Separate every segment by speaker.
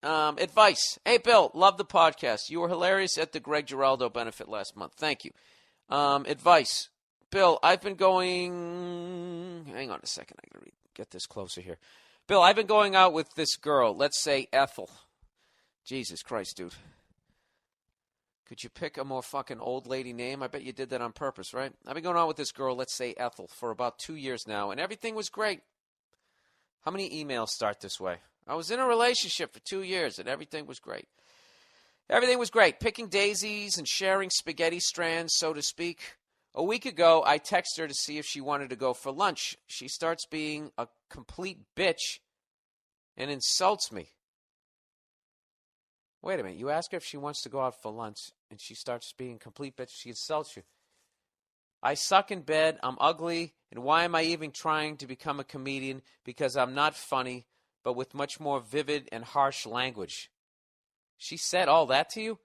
Speaker 1: Advice. Hey, Bill, love the podcast. You were hilarious at the Greg Giraldo benefit last month. Thank you. Advice. Bill, I've been going... Hang on a second. I gotta get this closer here. Bill, I've been going out with this girl. Let's say Ethel. Jesus Christ, dude. Could you pick a more fucking old lady name? I bet you did that on purpose, right? I've been going out with this girl, let's say Ethel, for about 2 years now, and everything was great. How many emails start this way? I was in a relationship for 2 years, and everything was great. Everything was great. Picking daisies and sharing spaghetti strands, so to speak. A week ago, I texted her to see if she wanted to go for lunch. She starts being a complete bitch and insults me. Wait a minute. You ask her if she wants to go out for lunch, and she starts being a complete bitch. She insults you. I suck in bed. I'm ugly. And why am I even trying to become a comedian? Because I'm not funny, but with much more vivid and harsh language. She said all that to you?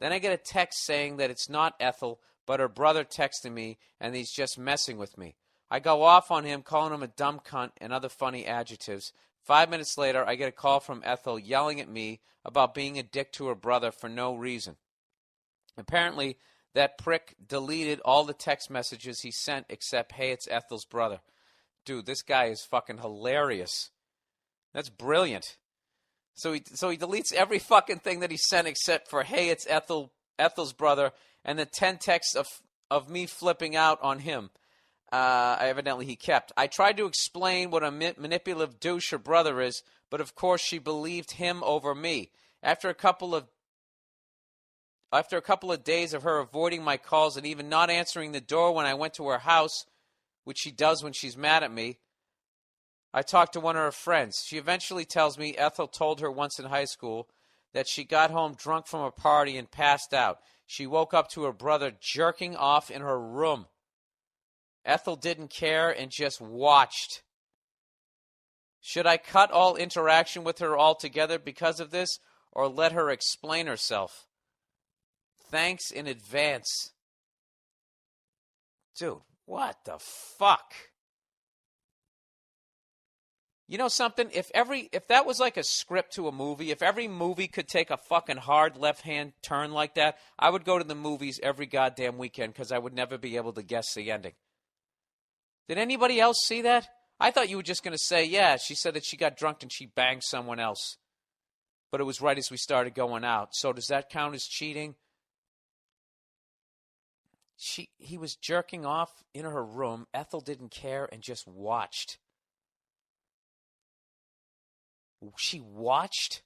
Speaker 1: Then I get a text saying that it's not Ethel, but her brother texting me, and he's just messing with me. I go off on him, calling him a dumb cunt and other funny adjectives. 5 minutes later, I get a call from Ethel yelling at me about being a dick to her brother for no reason. Apparently, that prick deleted all the text messages he sent except, hey, it's Ethel's brother. Dude, this guy is fucking hilarious. That's brilliant. So he deletes every fucking thing that he sent except for, hey, it's Ethel's brother, and the 10 texts of me flipping out on him. Evidently he kept. I tried to explain what a manipulative douche her brother is, but of course she believed him over me. After a couple of days of her avoiding my calls and even not answering the door when I went to her house, which she does when she's mad at me, I talked to one of her friends. She eventually tells me Ethel told her once in high school that she got home drunk from a party and passed out. She woke up to her brother jerking off in her room. Ethel didn't care and just watched. Should I cut all interaction with her altogether because of this, or let her explain herself? Thanks in advance. Dude, what the fuck? You know something? If that was like a script to a movie, if every movie could take a fucking hard left-hand turn like that, I would go to the movies every goddamn weekend because I would never be able to guess the ending. Did anybody else see that? I thought you were just going to say, yeah, she said that she got drunk and she banged someone else. But it was right as we started going out. So does that count as cheating? He was jerking off in her room. Ethel didn't care and just watched. She watched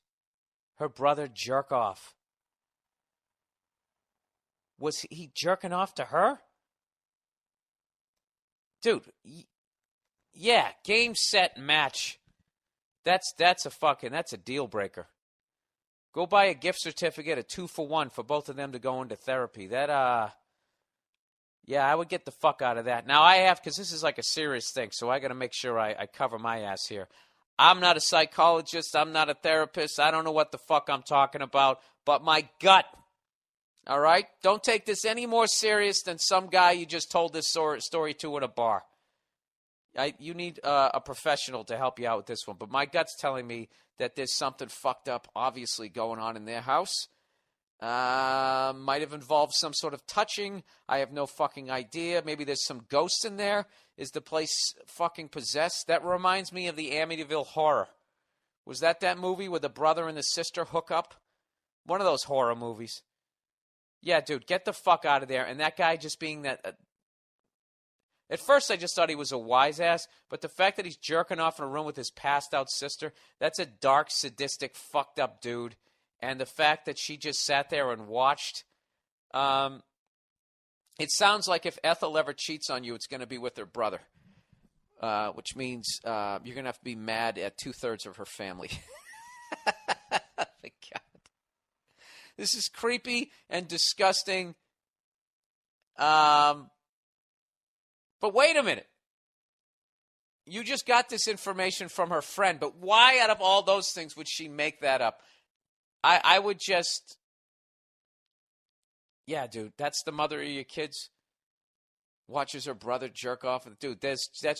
Speaker 1: her brother jerk off. Was he jerking off to her? Dude, yeah, game, set, match. That's a deal breaker. Go buy a gift certificate, a 2-for-1 for both of them to go into therapy. Yeah, I would get the fuck out of that. Now because this is like a serious thing, so I got to make sure I cover my ass here. I'm not a psychologist. I'm not a therapist. I don't know what the fuck I'm talking about, but my gut. All right? Don't take this any more serious than some guy you just told this story to at a bar. You need a professional to help you out with this one. But my gut's telling me that there's something fucked up, obviously, going on in their house. Might have involved some sort of touching. I have no fucking idea. Maybe there's some ghosts in there. Is the place fucking possessed? That reminds me of the Amityville Horror. Was that movie where the brother and the sister hook up? One of those horror movies. Yeah, dude, get the fuck out of there. And that guy just being that... At first, I just thought he was a wise ass, but the fact that he's jerking off in a room with his passed out sister, that's a dark, sadistic, fucked up dude. And the fact that she just sat there and watched, it sounds like if Ethel ever cheats on you, it's going to be with her brother, which means you're going to have to be mad at 2/3 of her family. God. This is creepy and disgusting. But wait a minute. You just got this information from her friend, but why out of all those things would she make that up? I would just... Yeah, dude, that's the mother of your kids. Watches her brother jerk off. Dude, that's that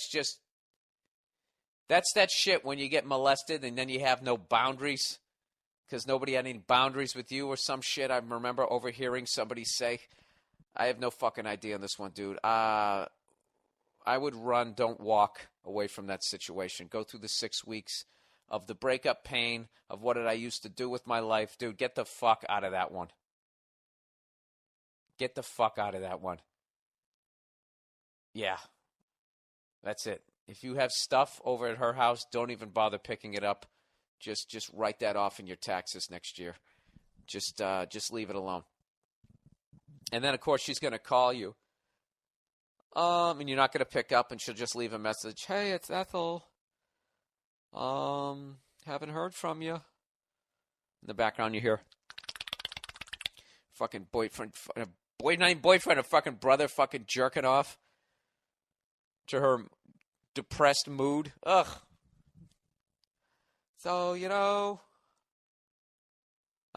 Speaker 1: shit when you get molested and then you have no boundaries. because nobody had any boundaries with you or some shit. I remember overhearing somebody say, I have no fucking idea on this one, dude. I would run, don't walk away from that situation. Go through the 6 weeks of the breakup pain, of what did I used to do with my life. Dude, get the fuck out of that one. Get the fuck out of that one. Yeah. That's it. If you have stuff over at her house, don't even bother picking it up. Just write that off in your taxes next year. Just leave it alone. And then, of course, she's going to call you. And you're not going to pick up, and she'll just leave a message. Hey, it's Ethel. Haven't heard from you. In the background, you hear fucking boyfriend, a fucking brother fucking jerking off to her depressed mood. Ugh. So, I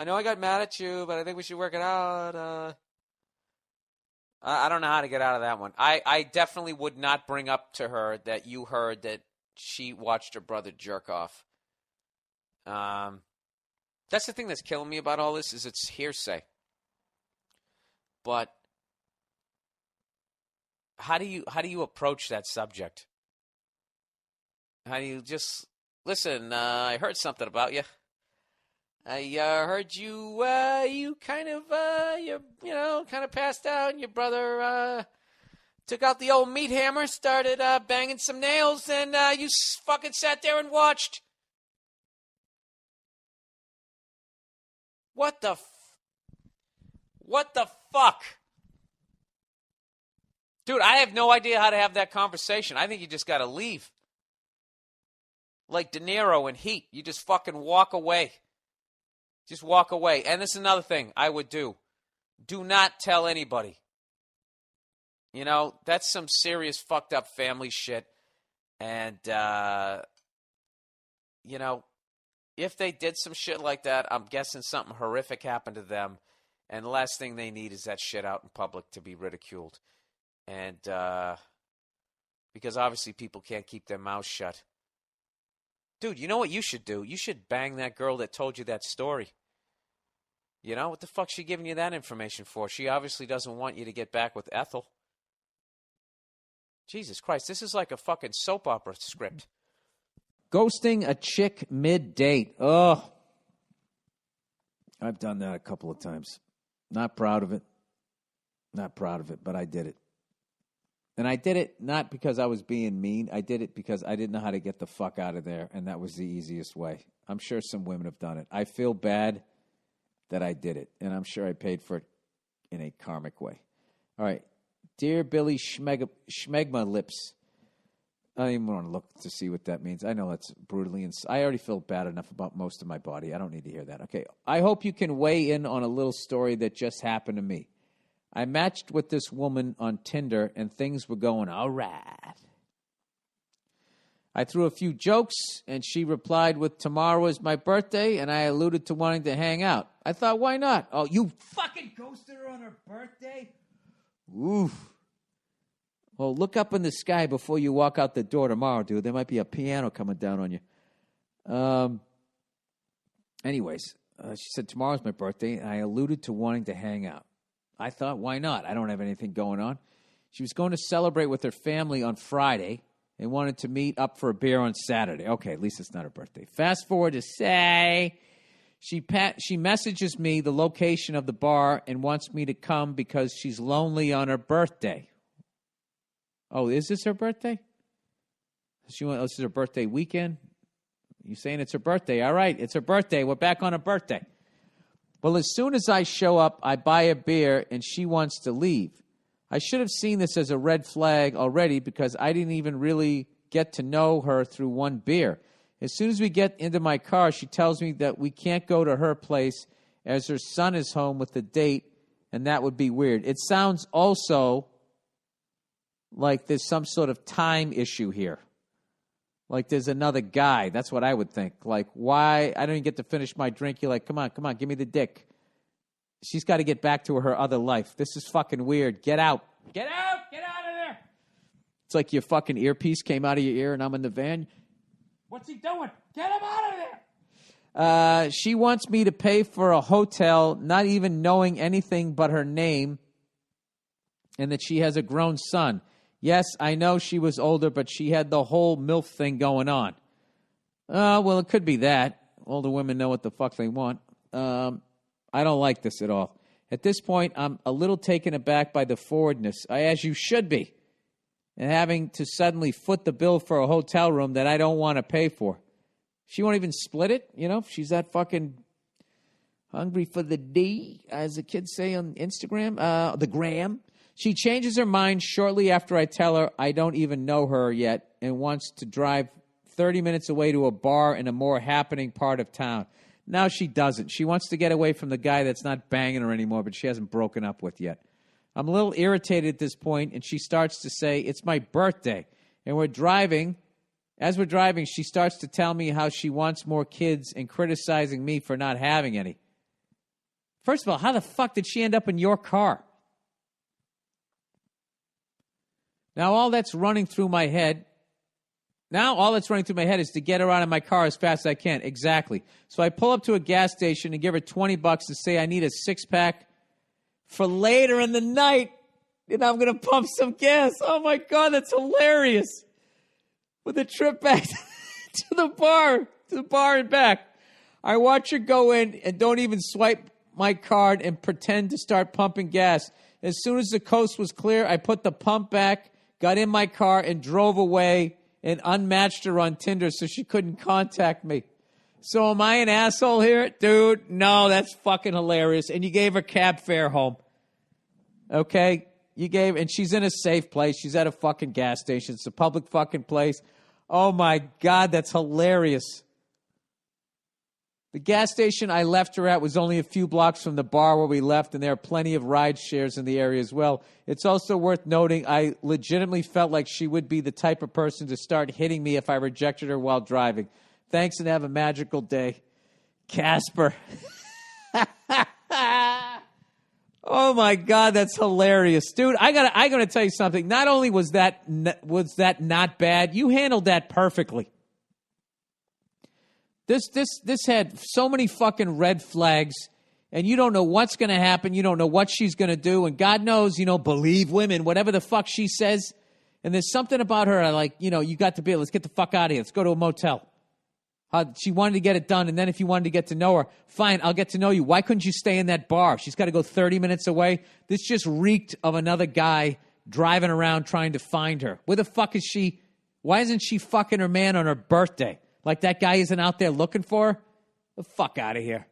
Speaker 1: know I got mad at you, but I think we should work it out. I don't know how to get out of that one. I definitely would not bring up to her that you heard that she watched her brother jerk off. That's the thing that's killing me about all this is it's hearsay. But how do you approach that subject? How do you just listen? I heard something about you. I heard you kind of kind of passed out, and your brother took out the old meat hammer, started banging some nails, and you fucking sat there and watched. What the fuck? Dude, I have no idea how to have that conversation. I think you just got to leave. Like De Niro in Heat. You just fucking walk away. Just walk away. And this is another thing I would do. Do not tell anybody. That's some serious fucked up family shit. And, if they did some shit like that, I'm guessing something horrific happened to them. And the last thing they need is that shit out in public to be ridiculed. And because obviously people can't keep their mouths shut. Dude, you know what you should do? You should bang that girl that told you that story. What the fuck's she giving you that information for? She obviously doesn't want you to get back with Ethel. Jesus Christ, this is like a fucking soap opera script. Ghosting a chick mid-date. Oh. I've done that a couple of times. Not proud of it. But I did it. And I did it not because I was being mean. I did it because I didn't know how to get the fuck out of there, and that was the easiest way. I'm sure some women have done it. I feel bad that I did it, and I'm sure I paid for it in a karmic way. All right. Dear Billy Schmegma Lips. I don't even want to look to see what that means. I know that's brutally I already feel bad enough about most of my body. I don't need to hear that. Okay. I hope you can weigh in on a little story that just happened to me. I matched with this woman on Tinder, and things were going all right. I threw a few jokes, and she replied with, tomorrow is my birthday, and I alluded to wanting to hang out. I thought, why not? Oh, you fucking ghosted her on her birthday? Oof. Well, look up in the sky before you walk out the door tomorrow, dude. There might be a piano coming down on you. Anyways, she said, tomorrow's my birthday, and I alluded to wanting to hang out. I thought, why not? I don't have anything going on. She was going to celebrate with her family on Friday and wanted to meet up for a beer on Saturday. Okay, at least it's not her birthday. Fast forward to say she messages me the location of the bar and wants me to come because she's lonely on her birthday. Oh, is this her birthday? This is her birthday weekend? You saying it's her birthday? All right, it's her birthday. We're back on her birthday. Well, as soon as I show up, I buy a beer, and she wants to leave. I should have seen this as a red flag already because I didn't even really get to know her through one beer. As soon as we get into my car, she tells me that we can't go to her place as her son is home with the date, and that would be weird. It sounds also like there's some sort of time issue here. Like there's another guy. That's what I would think. Like, why? I don't even get to finish my drink. You're like, come on, give me the dick. She's got to get back to her other life. This is fucking weird. Get out. Get out. Get out of there. It's like your fucking earpiece came out of your ear and I'm in the van. What's he doing? Get him out of
Speaker 2: She wants me to pay for a hotel, not even knowing anything but her name, and that she has a grown son. Yes, I know she was older, but she had the whole MILF thing going on. Well, it could be that. Older women know what the fuck they want. I don't like this at all. At this point, I'm a little taken aback by the forwardness, as you should be, and having to suddenly foot the bill for a hotel room that I don't want to pay for. She won't even split it, if she's that fucking hungry for the D, as the kids say on Instagram, the gram. She changes her mind shortly after I tell her I don't even know her yet and wants to drive 30 minutes away to a bar in a more happening part of town. Now she doesn't. She wants to get away from the guy that's not banging her anymore, but she hasn't broken up with yet. I'm a little irritated at this point, and she starts to say, it's my birthday. And we're driving. As we're driving, she starts to tell me how she wants more kids and criticizing me for not having any. First of all, how the fuck did she end up in your car? Now all that's running through my head is to get her out of my car as fast as I can. Exactly. So I pull up to a gas station and give her $20 to say I need a six-pack for later in the night, and I'm going to pump some gas. Oh, my God, that's hilarious. With a trip back to the bar and back. I watch her go in and don't even swipe my card and pretend to start pumping gas. As soon as the coast was clear, I put the pump back, got in my car, and drove away and unmatched her on Tinder so she couldn't contact me. So am I an asshole here? Dude, no, that's fucking hilarious. And you gave her cab fare home. Okay? And she's in a safe place. She's at a fucking gas station. It's a public fucking place. Oh, my God, that's hilarious. The gas station I left her at was only a few blocks from the bar where we left, and there are plenty of ride shares in the area as well. It's also worth noting I legitimately felt like she would be the type of person to start hitting me if I rejected her while driving. Thanks and have a magical day. Casper. Oh, my God, that's hilarious. Dude, I gotta tell you something. Not only was that not bad, you handled that perfectly. This had so many fucking red flags, and you don't know what's going to happen. You don't know what she's going to do, and God knows, believe women, whatever the fuck she says. And there's something about her, you got to be, let's get the fuck out of here. Let's go to a motel. She wanted to get it done, and then if you wanted to get to know her, fine, I'll get to know you. Why couldn't you stay in that bar? She's got to go 30 minutes away. This just reeked of another guy driving around trying to find her. Where the fuck is she? Why isn't she fucking her man on her birthday? Like that guy isn't out there looking for her? The fuck out of here.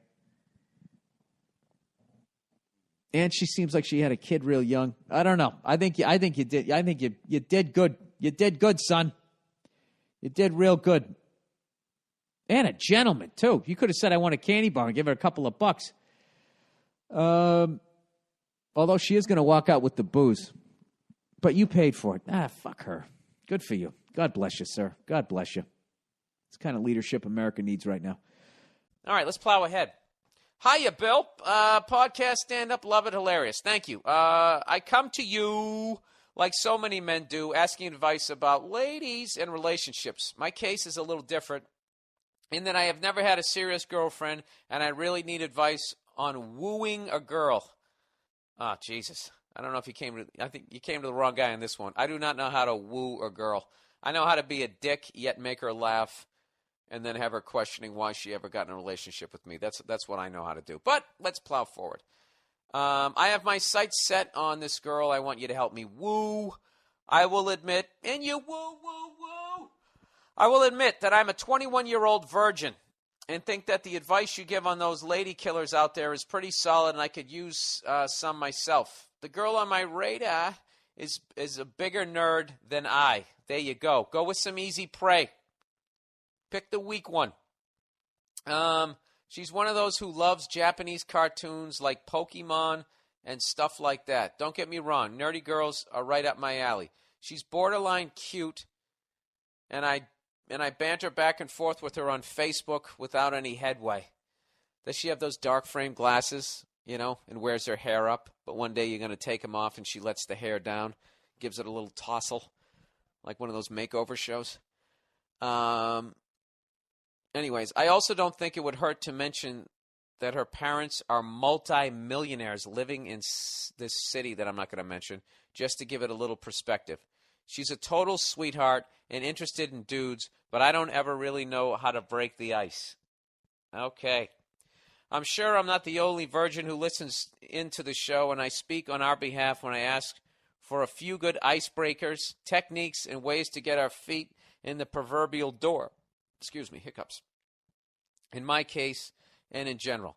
Speaker 2: And she seems like she had a kid real young. I don't know. I think you did. I think you did good. You did good, son. You did real good. And a gentleman, too. You could have said I want a candy bar and give her a couple of bucks. Although she is going to walk out with the booze. But you paid for it. Fuck her. Good for you. God bless you, sir. God bless you. It's the kind of leadership America needs right now.
Speaker 1: All right, let's plow ahead. Hiya, Bill. Podcast, stand-up, love it, hilarious. Thank you. I come to you, like so many men do, asking advice about ladies and relationships. My case is a little different in that I have never had a serious girlfriend, and I really need advice on wooing a girl. Oh, Jesus. I don't know if I think you came to the wrong guy on this one. I do not know how to woo a girl. I know how to be a dick, yet make her laugh, and then have her questioning why she ever got in a relationship with me. That's what I know how to do. But let's plow forward. I have my sights set on this girl I want you to help me woo. I will admit, and you woo. I will admit that I'm a 21-year-old virgin and think that the advice you give on those lady killers out there is pretty solid, and I could use some myself. The girl on my radar is a bigger nerd than I. There you go. Go with some easy prey. Pick the weak one. She's one of those who loves Japanese cartoons like Pokemon and stuff like that. Don't get me wrong. Nerdy girls are right up my alley. She's borderline cute, and I banter back and forth with her on Facebook without any headway. Does she have those dark frame glasses, and wears her hair up, but one day you're going to take them off and she lets the hair down, gives it a little tousle, like one of those makeover shows? Anyways, I also don't think it would hurt to mention that her parents are multi-millionaires living in this city that I'm not going to mention, just to give it a little perspective. She's a total sweetheart and interested in dudes, but I don't ever really know how to break the ice. Okay. I'm sure I'm not the only virgin who listens into the show, and I speak on our behalf when I ask for a few good icebreakers, techniques, and ways to get our feet in the proverbial door. Excuse me, hiccups. In my case, and in general.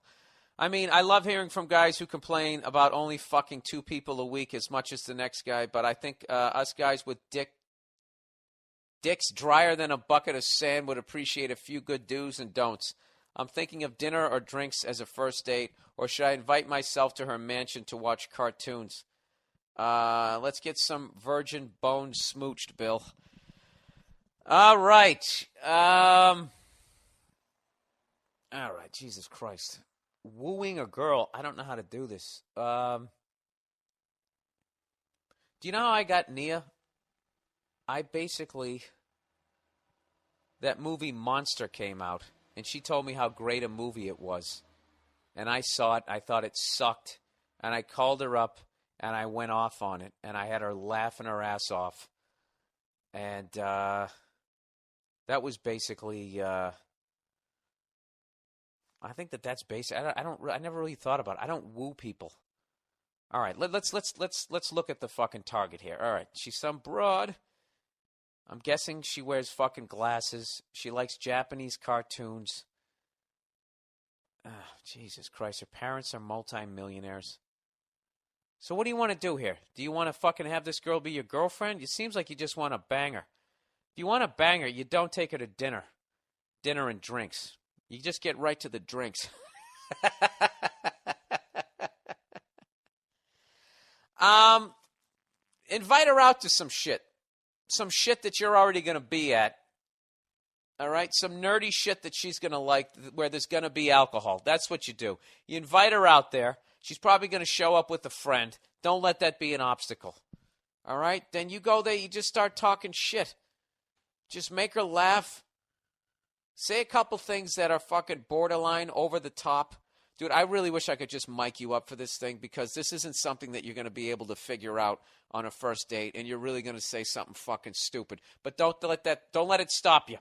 Speaker 1: I mean, I love hearing from guys who complain about only fucking 2 people a week as much as the next guy, but I think us guys with dicks drier than a bucket of sand would appreciate a few good do's and don'ts. I'm thinking of dinner or drinks as a first date, or should I invite myself to her mansion to watch cartoons? Let's get some virgin bone smooched, Bill. All right. All right, Jesus Christ. Wooing a girl, I don't know how to do this. Do you know how I got Nia? That movie Monster came out, and she told me how great a movie it was. And I saw it, I thought it sucked, and I called her up, and I went off on it, and I had her laughing her ass off. And that was basically... I think that's basic. I never really thought about it. I don't woo people. All right, let's look at the fucking target here. All right, she's some broad. I'm guessing she wears fucking glasses. She likes Japanese cartoons. Oh, Jesus Christ, her parents are multi-millionaires. So what do you want to do here? Do you want to fucking have this girl be your girlfriend? It seems like you just want to bang her. If you want to bang her, you don't take her to dinner and drinks. You just get right to the drinks. Invite her out to some shit. Some shit that you're already going to be at. All right? Some nerdy shit that she's going to like where there's going to be alcohol. That's what you do. You invite her out there. She's probably going to show up with a friend. Don't let that be an obstacle. All right? Then you go there. You just start talking shit. Just make her laugh. Say a couple things that are fucking borderline over the top. Dude, I really wish I could just mic you up for this thing because this isn't something that you're going to be able to figure out on a first date, and you're really going to say something fucking stupid. But don't let it stop you.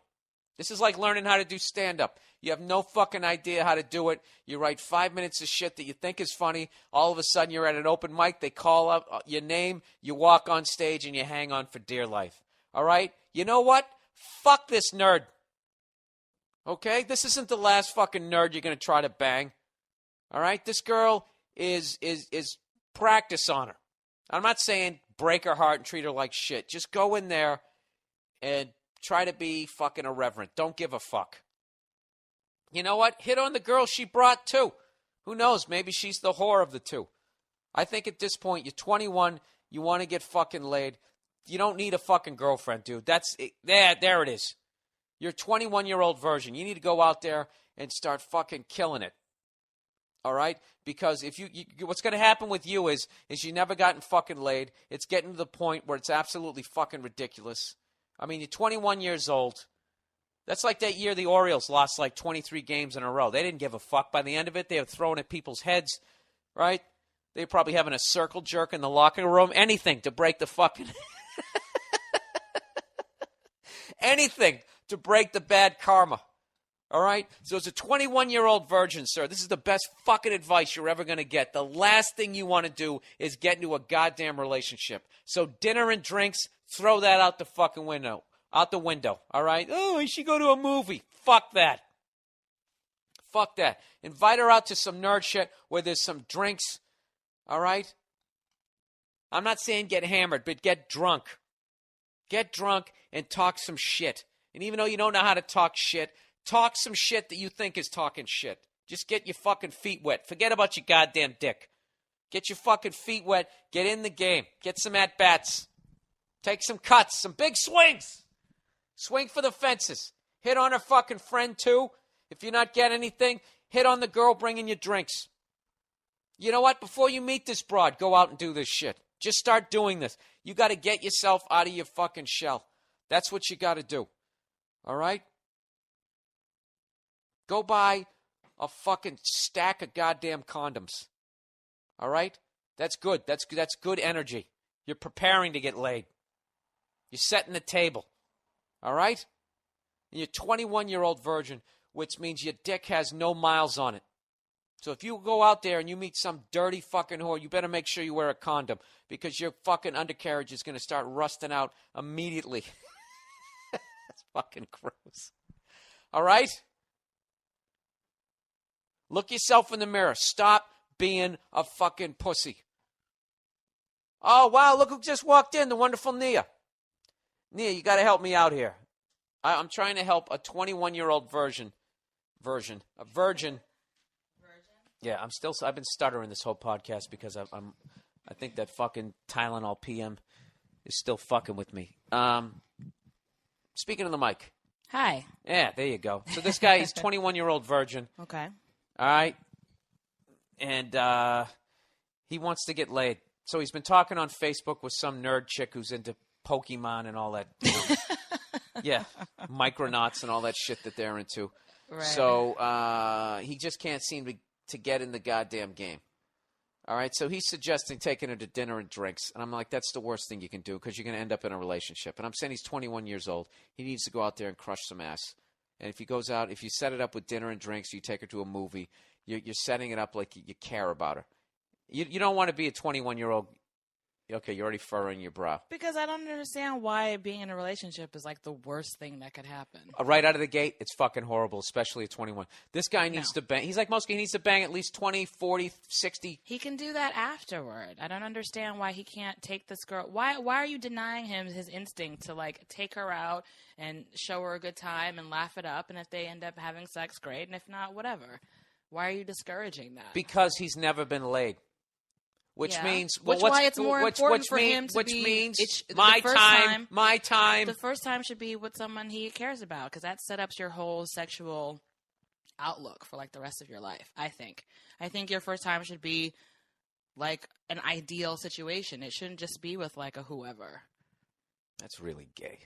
Speaker 1: This is like learning how to do stand-up. You have no fucking idea how to do it. You write 5 minutes of shit that you think is funny. All of a sudden, you're at an open mic. They call up your name. You walk on stage, and you hang on for dear life. All right? You know what? Fuck this nerd. Okay? This isn't the last fucking nerd you're going to try to bang. All right? This girl is practice on her. I'm not saying break her heart and treat her like shit. Just go in there and try to be fucking irreverent. Don't give a fuck. You know what? Hit on the girl she brought too. Who knows? Maybe she's the whore of the two. I think at this point, you're 21. You want to get fucking laid. You don't need a fucking girlfriend, dude. That's it. There it is. You're a 21-year-old virgin. You need to go out there and start fucking killing it. All right? Because if you what's going to happen with you is you never gotten fucking laid. It's getting to the point where it's absolutely fucking ridiculous. I mean, you're 21 years old. That's like that year the Orioles lost like 23 games in a row. They didn't give a fuck. By the end of it, they were throwing at people's heads, right? They were probably having a circle jerk in the locker room. Anything to break the fucking... Anything to break the bad karma. All right? So as a 21-year-old virgin, sir, this is the best fucking advice you're ever going to get. The last thing you want to do is get into a goddamn relationship. So dinner and drinks, throw that out the fucking window. Out the window, all right? Oh, we should go to a movie. Fuck that. Fuck that. Invite her out to some nerd shit where there's some drinks, all right? I'm not saying get hammered, but get drunk. Get drunk and talk some shit. And even though you don't know how to talk shit, talk some shit that you think is talking shit. Just get your fucking feet wet. Forget about your goddamn dick. Get your fucking feet wet. Get in the game. Get some at-bats. Take some cuts. Some big swings. Swing for the fences. Hit on her fucking friend, too. If you're not getting anything, hit on the girl bringing you drinks. You know what? Before you meet this broad, go out and do this shit. Just start doing this. You got to get yourself out of your fucking shell. That's what you got to do. All right? Go buy a fucking stack of goddamn condoms. All right? That's good. That's good energy. You're preparing to get laid. You're setting the table. All right? And you're a 21-year-old virgin, which means your dick has no miles on it. So if you go out there and you meet some dirty fucking whore, you better make sure you wear a condom because your fucking undercarriage is going to start rusting out immediately. That's fucking gross. All right? Look yourself in the mirror. Stop being a fucking pussy. Oh, wow, look who just walked in, the wonderful Nia. Nia, you got to help me out here. I'm trying to help a 21-year-old virgin. Yeah, I've been stuttering this whole podcast because I think that fucking Tylenol PM is still fucking with me. Speaking of the mic.
Speaker 3: Hi.
Speaker 1: Yeah, there you go. So this guy, he's 21-year-old virgin.
Speaker 3: Okay.
Speaker 1: All right. And he wants to get laid. So he's been talking on Facebook with some nerd chick who's into Pokemon and all that. Yeah, Micronauts and all that shit that they're into.
Speaker 3: Right.
Speaker 1: So he just can't seem to get in the goddamn game. All right, so he's suggesting taking her to dinner and drinks. And I'm like, that's the worst thing you can do because you're going to end up in a relationship. And I'm saying he's 21 years old. He needs to go out there and crush some ass. And if he goes out, if you set it up with dinner and drinks, you take her to a movie, you're setting it up like you care about her. You don't want to be a 21-year-old. Okay, you're already furrowing your brow.
Speaker 3: Because I don't understand why being in a relationship is like the worst thing that could happen.
Speaker 1: Right out of the gate, it's fucking horrible, especially at 21. This guy needs to bang. He's like most guys. He needs to bang at least 20, 40, 60.
Speaker 3: He can do that afterward. I don't understand why he can't take this girl. Why are you denying him his instinct to like take her out and show her a good time and laugh it up? And if they end up having sex, great. And if not, whatever. Why are you discouraging that?
Speaker 1: Because he's never been laid. Which means,
Speaker 3: well, why it's more important for him to
Speaker 1: which
Speaker 3: be.
Speaker 1: Means
Speaker 3: My
Speaker 1: time.
Speaker 3: The first time should be with someone he cares about because that sets up your whole sexual outlook for like the rest of your life. I think your first time should be like an ideal situation. It shouldn't just be with like a whoever.
Speaker 1: That's really gay.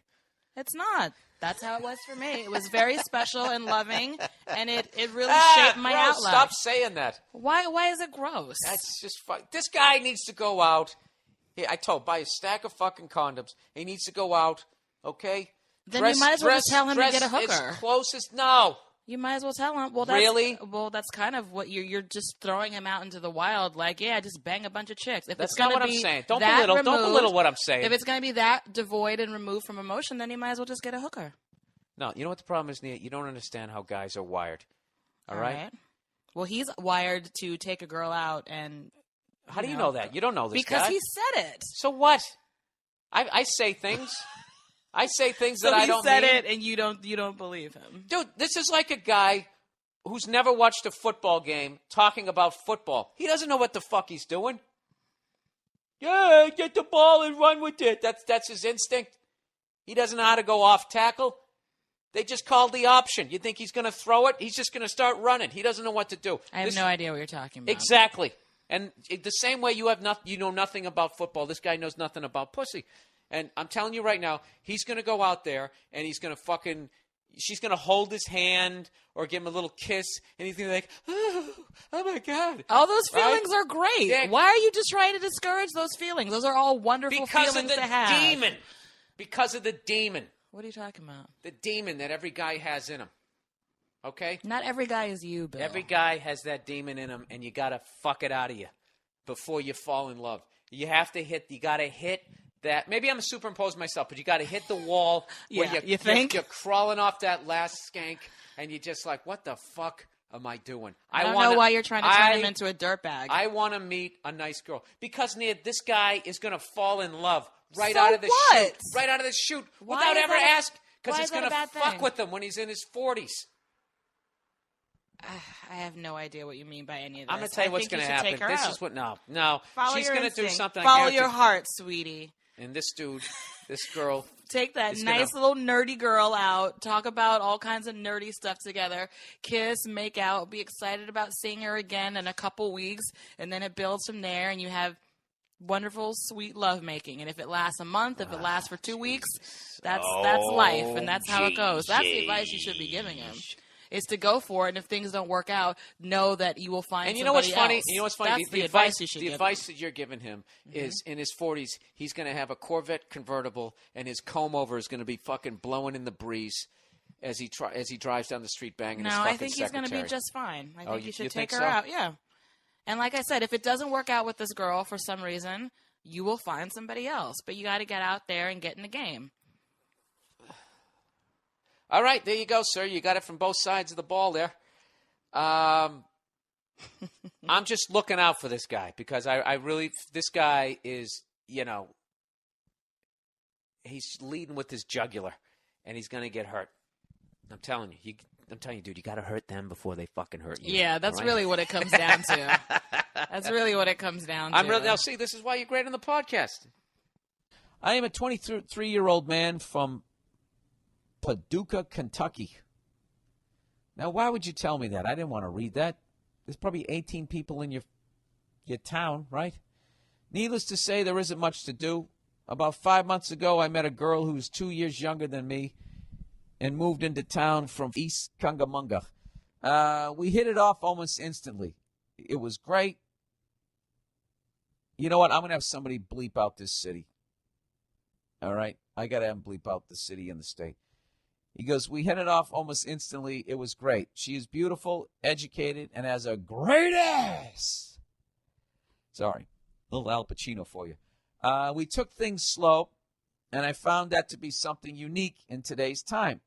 Speaker 3: It's not. That's how it was for me. It was very special and loving, and it really shaped my
Speaker 1: gross.
Speaker 3: outlook.
Speaker 1: Stop saying that.
Speaker 3: Why is it gross?
Speaker 1: That's just fun. This guy needs to go out. Buy a stack of fucking condoms. He needs to go out, okay?
Speaker 3: Then you might as well just tell him to get a hooker.
Speaker 1: As close as no.
Speaker 3: You might as well tell him. Well,
Speaker 1: really?
Speaker 3: Well, that's kind of what you're just throwing him out into the wild. Like, yeah, just bang a bunch of chicks. If
Speaker 1: that's
Speaker 3: it's gonna
Speaker 1: not what
Speaker 3: be
Speaker 1: I'm saying. Don't
Speaker 3: belittle
Speaker 1: what I'm saying.
Speaker 3: If it's going to be that devoid and removed from emotion, then you might as well just get a hooker.
Speaker 1: No, you know what the problem is, Nia? You don't understand how guys are wired. All right?
Speaker 3: Well, he's wired to take a girl out and.
Speaker 1: How do you know that? You don't know this
Speaker 3: because
Speaker 1: guy.
Speaker 3: Because he said it.
Speaker 1: So what? I say things. I say things that I don't mean.
Speaker 3: So he said it, and you don't believe him,
Speaker 1: dude. This is like a guy who's never watched a football game talking about football. He doesn't know what the fuck he's doing. Yeah, get the ball and run with it. That's his instinct. He doesn't know how to go off tackle. They just called the option. You think he's going to throw it? He's just going to start running. He doesn't know what to do.
Speaker 3: I have no idea what you're talking about.
Speaker 1: Exactly. And the same way you know nothing about football, this guy knows nothing about pussy. And I'm telling you right now, he's going to go out there and he's going to she's going to hold his hand or give him a little kiss, and he's going to be like, oh my God.
Speaker 3: All those feelings are great.
Speaker 1: Yeah.
Speaker 3: Why are you just trying to discourage those feelings? Those are all wonderful feelings to have.
Speaker 1: Because of the demon.
Speaker 3: What are you talking about?
Speaker 1: The demon that every guy has in him. Okay?
Speaker 3: Not every guy is you, Bill.
Speaker 1: Every guy has that demon in him, and you got to fuck it out of you before you fall in love. You got to hit that. Maybe I'm superimposing myself, but you got to hit the wall where
Speaker 3: you think?
Speaker 1: You're crawling off that last skank, and you're just like, what the fuck am I doing?
Speaker 3: I don't know why you're trying to turn him into a dirtbag.
Speaker 1: I want to meet a nice girl. Because, Nia, this guy is going to fall in love right
Speaker 3: so
Speaker 1: out of the
Speaker 3: what?
Speaker 1: chute. Right out of the chute.
Speaker 3: Why
Speaker 1: without ever asking. Because he's going to fuck
Speaker 3: thing?
Speaker 1: with him when he's in his 40s.
Speaker 3: I have no idea what you mean by any of this.
Speaker 1: I'm going to tell you what's going to happen. This is what no. She's going to do something.
Speaker 3: Follow your heart, sweetie.
Speaker 1: And this girl.
Speaker 3: Take that nice little nerdy girl out. Talk about all kinds of nerdy stuff together. Kiss, make out, be excited about seeing her again in a couple weeks. And then it builds from there and you have wonderful, sweet lovemaking. And if it lasts a month, if it lasts for 2 weeks, that's life. And that's how it goes. That's the advice you should be giving him. is to go for it. And if things don't work out, know that you will find
Speaker 1: And you know what's
Speaker 3: somebody
Speaker 1: funny?
Speaker 3: else.
Speaker 1: You know what's funny?
Speaker 3: That's the advice you should
Speaker 1: the
Speaker 3: give
Speaker 1: advice
Speaker 3: them.
Speaker 1: that you're giving him is in his 40s, he's going to have a Corvette convertible, and his comb over is going to be fucking blowing in the breeze as he drives down the street banging his
Speaker 3: No,
Speaker 1: fucking
Speaker 3: I think he's going
Speaker 1: secretary.
Speaker 3: to be just fine. I
Speaker 1: Oh,
Speaker 3: think
Speaker 1: you
Speaker 3: you should
Speaker 1: think
Speaker 3: take her
Speaker 1: so?
Speaker 3: out. Yeah. And like I said, if it doesn't work out with this girl for some reason, you will find somebody else. But you got to get out there and get in the game.
Speaker 1: All right, there you go, sir. You got it from both sides of the ball there. I'm just looking out for this guy because I really, this guy is, he's leading with his jugular, and he's going to get hurt. I'm telling you, dude, you got to hurt them before they fucking hurt you.
Speaker 3: Yeah, that's really what it comes down to. That's really what it comes down to.
Speaker 1: Now, see, this is why you're great on the podcast.
Speaker 2: I am a 23-year-old man from Paducah, Kentucky. Now, why would you tell me that? I didn't want to read that. There's probably 18 people in your town, right? Needless to say, there isn't much to do. About 5 months ago, I met a girl who's 2 years younger than me and moved into town from East Cungamunga. We hit it off almost instantly. It was great. You know what? I'm going to have somebody bleep out this city. All right? I got to have him bleep out the city and the state. He goes, we hit it off almost instantly. It was great. She is beautiful, educated, and has a great ass. Sorry. A little Al Pacino for you. We took things slow, and I found that to be something unique in today's time.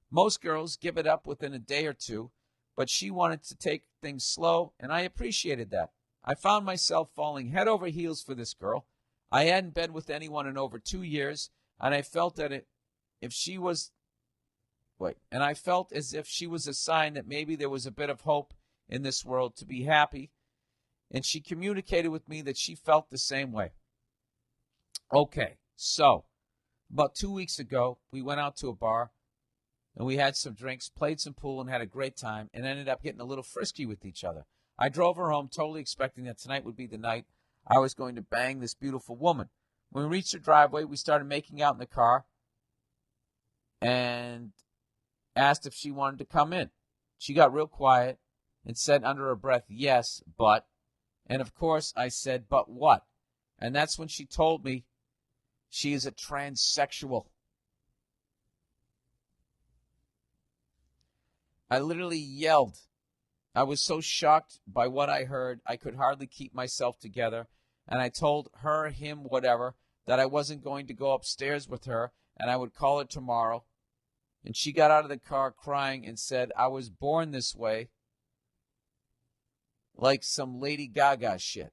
Speaker 2: Most girls give it up within a day or two, but she wanted to take things slow, and I appreciated that. I found myself falling head over heels for this girl. I hadn't been with anyone in over 2 years, and I felt that I felt as if she was a sign that maybe there was a bit of hope in this world to be happy, and she communicated with me that she felt the same way. Okay, so about 2 weeks ago, we went out to a bar, and we had some drinks, played some pool, and had a great time, and ended up getting a little frisky with each other. I drove her home, totally expecting that tonight would be the night I was going to bang this beautiful woman. When we reached her driveway, we started making out in the car and asked if she wanted to come in. She got real quiet and said under her breath, yes, but. And of course, I said, but what? And that's when she told me she is a transsexual. I literally yelled. I was so shocked by what I heard, I could hardly keep myself together. And I told her, him, whatever, that I wasn't going to go upstairs with her and I would call her tomorrow. And she got out of the car crying and said, I was born this way, like some Lady Gaga shit.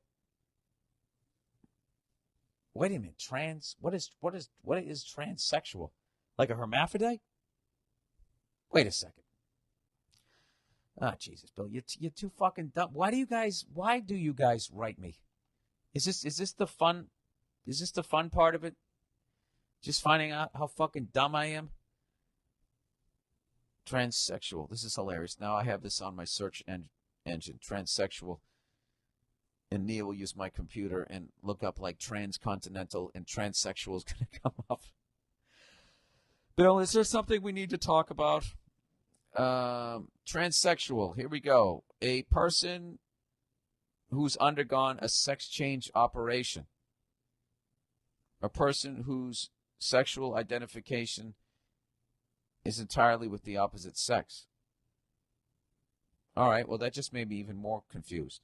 Speaker 2: Wait a minute, what is transsexual? Like a hermaphrodite? Wait a second. Ah, Jesus, Bill, you're too fucking dumb. Why do you guys write me? Is this the fun part of it? Just finding out how fucking dumb I am? Transsexual. This is hilarious. Now I have this on my search engine. Transsexual. And Neil will use my computer and look up like transcontinental, and transsexual is going to come up. Bill, is there something we need to talk about? Transsexual. Here we go. A person who's undergone a sex change operation. A person whose sexual identification is entirely with the opposite sex. All right, well, that just made me even more confused.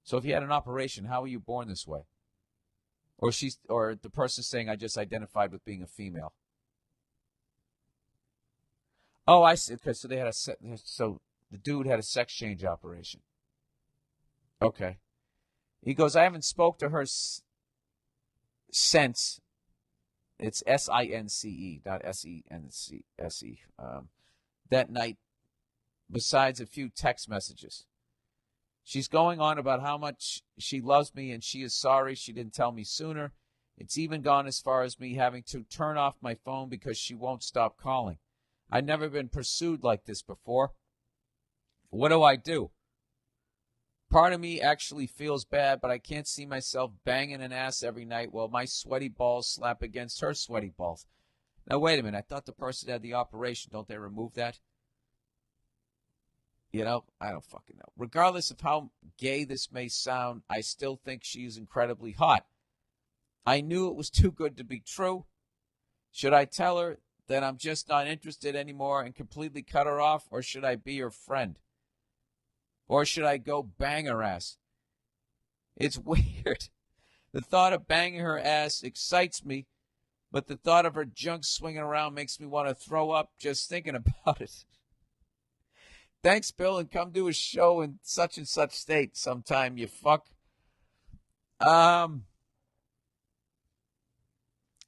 Speaker 2: So if you had an operation, how were you born this way? Or the person's saying, I just identified with being a female. Oh, I see. Okay, so the dude had a sex change operation. Okay. He goes, I haven't spoke to her since. It's S-I-N-C-E, not S-E-N-C-S-E. That night, besides a few text messages. She's going on about how much she loves me and she is sorry she didn't tell me sooner. It's even gone as far as me having to turn off my phone because she won't stop calling. I've never been pursued like this before. What do I do? Part of me actually feels bad, but I can't see myself banging an ass every night while my sweaty balls slap against her sweaty balls. Now, wait a minute. I thought the person had the operation. Don't they remove that?
Speaker 1: You know, I don't fucking know. Regardless of how gay this may sound, I still think she is incredibly hot. I knew it was too good to be true. Should I tell her that I'm just not interested anymore and completely cut her off, or should I be her friend? Or should I go bang her ass? It's weird. The thought of banging her ass excites me, but the thought of her junk swinging around makes me want to throw up just thinking about it. Thanks, Bill, and come do a show in such and such state sometime, you fuck.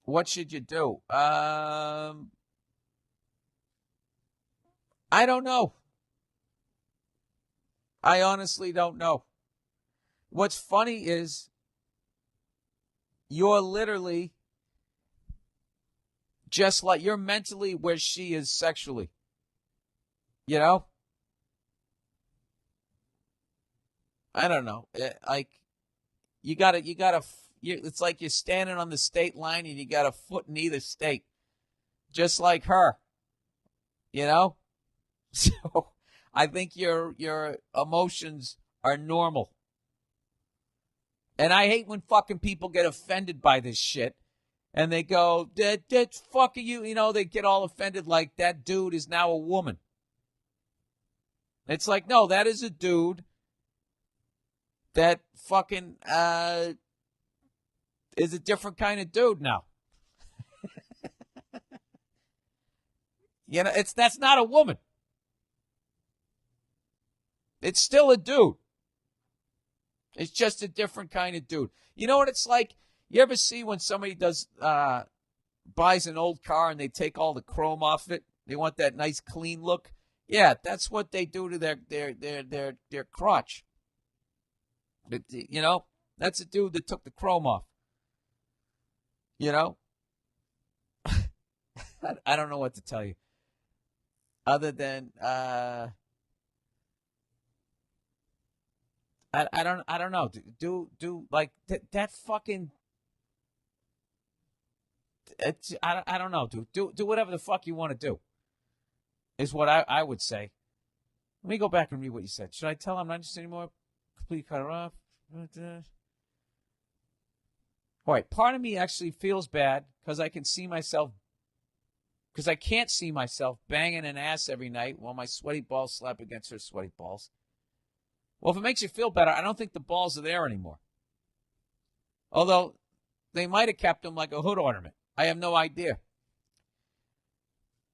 Speaker 1: What should you do? I don't know. I honestly don't know. What's funny is you're literally just like, you're mentally where she is sexually. You know? I don't know. Like, it's like you're standing on the state line and you got a foot in either state. Just like her. You know? So I think your emotions are normal. And I hate when fucking people get offended by this shit. And they go, that fucking you. You know, they get all offended like that dude is now a woman. It's like, no, that is a dude that fucking is a different kind of dude now. You know, that's not a woman. It's still a dude. It's just a different kind of dude. You know what it's like? You ever see when somebody buys an old car and they take all the chrome off it? They want that nice clean look. Yeah, that's what they do to their crotch. But, you know, that's a dude that took the chrome off. You know, I don't know what to tell you, other than I don't know. Do like that fucking. I don't know. Do whatever the fuck you want to do. Is what I would say. Let me go back and read what you said. Should I tell him I'm not interested anymore? Completely cut her off. All right. Part of me actually feels bad because I can't see myself banging an ass every night while my sweaty balls slap against her sweaty balls. Well, if it makes you feel better, I don't think the balls are there anymore. Although they might have kept them like a hood ornament. I have no idea.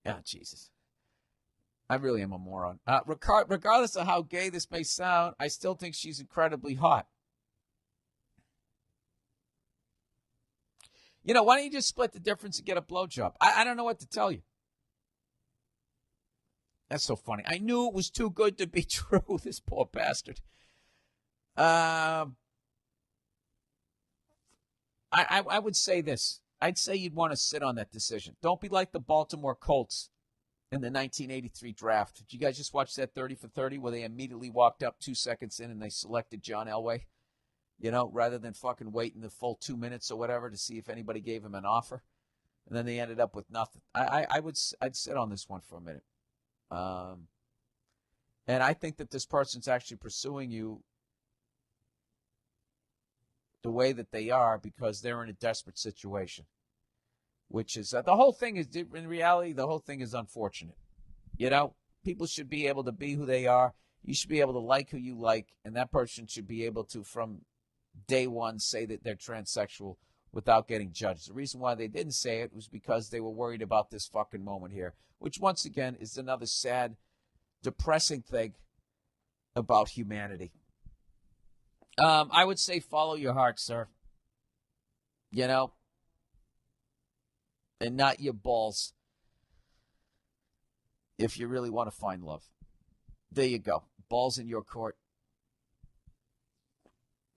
Speaker 1: Oh, Jesus. I really am a moron. Regardless of how gay this may sound, I still think she's incredibly hot. You know, why don't you just split the difference and get a blowjob? I don't know what to tell you. That's so funny. I knew it was too good to be true, this poor bastard. I would say this. I'd say you'd want to sit on that decision. Don't be like the Baltimore Colts in the 1983 draft. Did you guys just watch that 30 for 30 where they immediately walked up 2 seconds in and they selected John Elway? You know, rather than fucking waiting the full 2 minutes or whatever to see if anybody gave him an offer. And then they ended up with nothing. I'd sit on this one for a minute. And I think that this person's actually pursuing you the way that they are because they're in a desperate situation, which is the whole thing is, in reality, the whole thing is unfortunate. You know, people should be able to be who they are. You should be able to like who you like, and that person should be able to, from day one, say that they're transsexual without getting judged. The reason why they didn't say it was because they were worried about this fucking moment here, which once again is another sad, depressing thing about humanity. I would say follow your heart, sir. You know, and not your balls if you really want to find love. There you go. Balls in your court.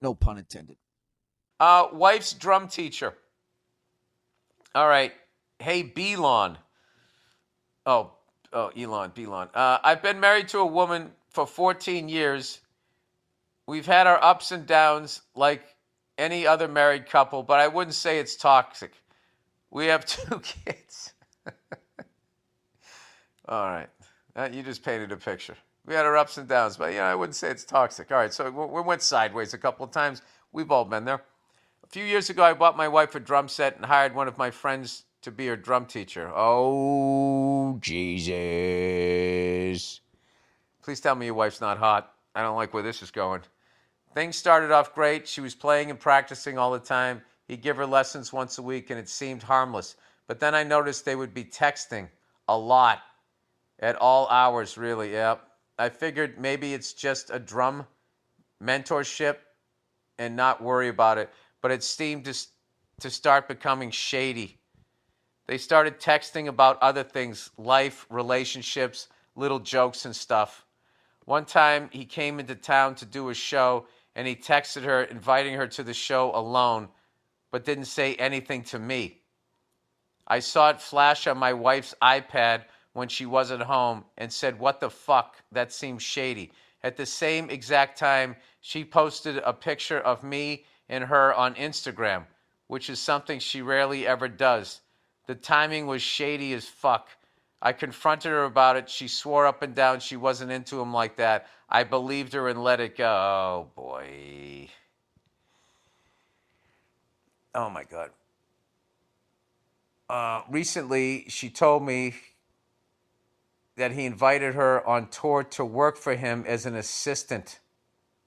Speaker 1: No pun intended. Wife's drum teacher. All right. Hey, Belon. Oh, Elon, Belon. I've been married to a woman for 14 years. We've had our ups and downs like any other married couple, but I wouldn't say it's toxic. We have 2 kids. All right. You just painted a picture. We had our ups and downs, but I wouldn't say it's toxic. All right, so we went sideways a couple of times. We've all been there. A few years ago, I bought my wife a drum set and hired one of my friends to be her drum teacher. Oh, Jesus. Please tell me your wife's not hot. I don't like where this is going. Things started off great. She was playing and practicing all the time. He'd give her lessons once a week, and it seemed harmless. But then I noticed they would be texting a lot at all hours, really. Yep. I figured maybe it's just a drum mentorship and not worry about it. But it seemed to start becoming shady. They started texting about other things, life, relationships, little jokes and stuff. One time he came into town to do a show, and he texted her, inviting her to the show alone, but didn't say anything to me. I saw it flash on my wife's iPad when she wasn't home and said, "What the fuck? That seems shady." At the same exact time, she posted a picture of me and her on Instagram, which is something she rarely ever does. The timing was shady as fuck. I confronted her about it. She swore up and down she wasn't into him like that. I believed her and let it go. Oh, boy. Oh, my God. Recently, she told me that he invited her on tour to work for him as an assistant.